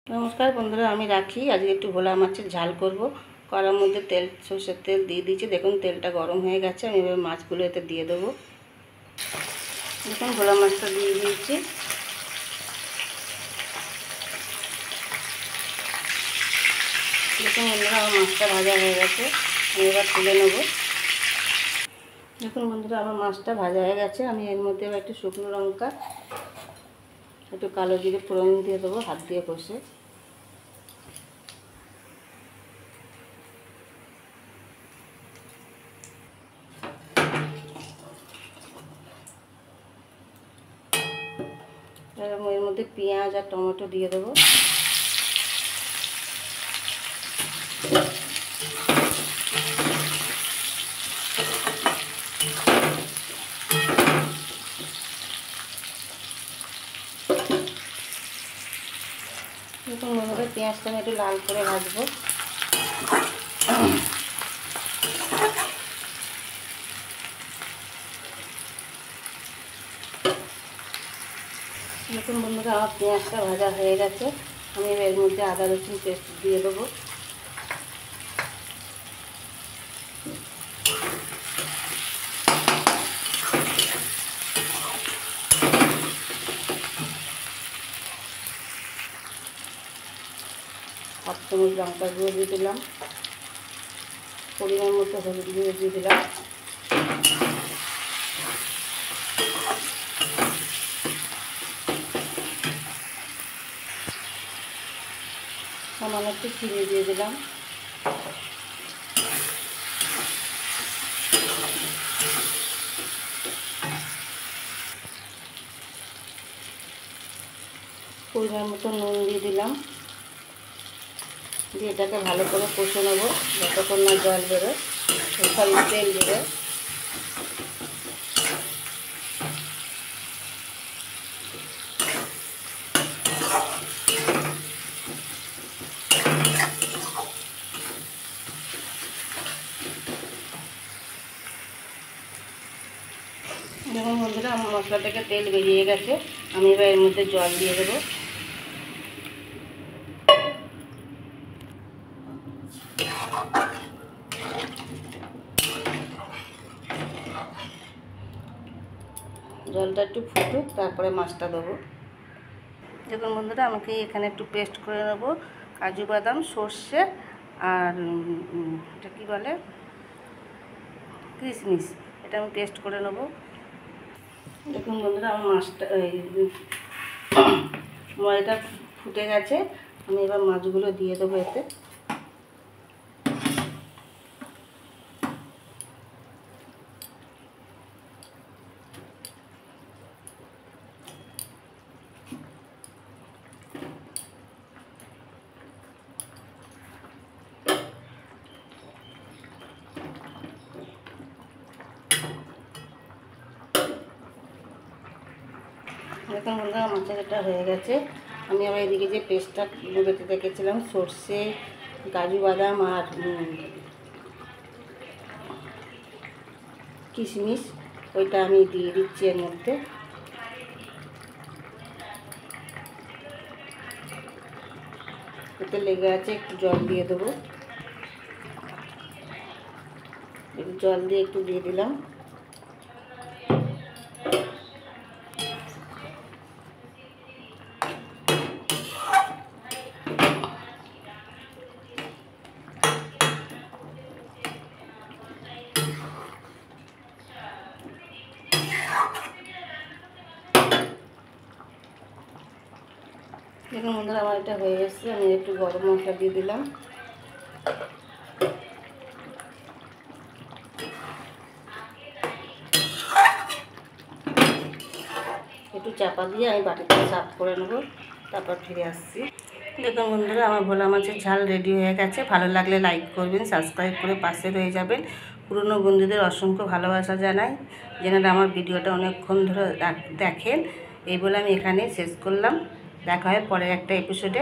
नमस्कार बंधुरा आमी राखी आज एक भोला माछेर झाल करब। कड़ार मध्य तेल सर्षेर तेल दिए दीची। देखुन तेलटा गरम हो गेछे। आमी एबार माछगुलो एते दिए देबो। देखुन भोला माछटा दिए दिएछि। देखुन बंधुरा आमार माछटा भाजा हो गेछे। आमी एबार तुले नेब। देखुन बंधुरा आमार माछटा भाजा हो गेछे। आमी एर मध्य एबार एकटु शुकनो लंका একটু কালো জিরে ফোড়ন দিয়ে দেবো হাত দিয়ে কষে। এর মধ্যে পেঁয়াজ আর টমেটো দিয়ে দেবো। দেখুন বন্ধুরা পেঁয়াজটা আমি একটু লাল করে ভাজবো। দেখুন বন্ধুরা আমার পেঁয়াজটা ভাজা হয়ে গেছে। আমি এর মধ্যে আদা রসুন পেস্ট দিয়ে দেবো। हाफ चामच लंका गुঁড়ো দিয়ে দিলাম। পরিমাণ মতো হলুদ গুঁড়ো দিয়ে দিলাম। সামান্য একটু চিনি দিয়ে দিলাম। পরিমাণ মতো নুন দিয়ে দিলাম। দিয়ে এটাকে ভালো করে কষে নেব যতক্ষণ না জল বেরোয়, সরি তেল বেরোয়। দেখুন বন্ধুরা আমার মশলা থেকে তেল বেরিয়ে গেছে। আমি এবার এর মধ্যে জল দিয়ে দেবো। জলটা একটু ফুটুক তারপরে মাছটা দেবো। দেখুন বন্ধুরা আমাকে এখানে একটু পেস্ট করে নেব কাজু বাদাম সর্ষে আর এটা কী বলে কিশমিশ, এটা আমি পেস্ট করে নেব। দেখুন বন্ধুরা আমার মাছটা ময়দাটা ফুটে গেছে। আমি এবার মাছগুলো দিয়ে দেবো এতে। দেখুন বন্ধুরা মাছটা হয়ে গেছে। আমি আবার এদিকে যে পেস্টটা বেটে রেখেছিলাম সর্ষে কাজু বাদাম আর কিশমিশ, ওইটা আমি দিয়ে দিচ্ছি এর মধ্যে। এতে লেগে আছে, একটু জল দিয়ে দেবো। একটু জল দিয়ে একটু দিয়ে দিলাম। দেখুন বন্ধুরা আমার এটা হয়ে এসেছে। আমি একটু গরম মশলা দিয়ে দিলাম। একটু চাপা দিয়ে আমি বাটিটা সাফ করে নেব, তারপর ফিরে আসছি। দেখুন বন্ধুরা আমার ভোলা মাছের ঝাল রেডি হয়ে গেছে। ভালো লাগলে লাইক করবেন, সাবস্ক্রাইব করে পাশে রয়ে যাবেন। পুরনো বন্ধুদের অসংখ্য ভালোবাসা জানাই, যেনারা আমার ভিডিওটা অনেকক্ষণ ধরে দেখেন। এই বলে আমি এখানে শেষ করলাম। দেখা হয় পরের একটা এপিসোডে।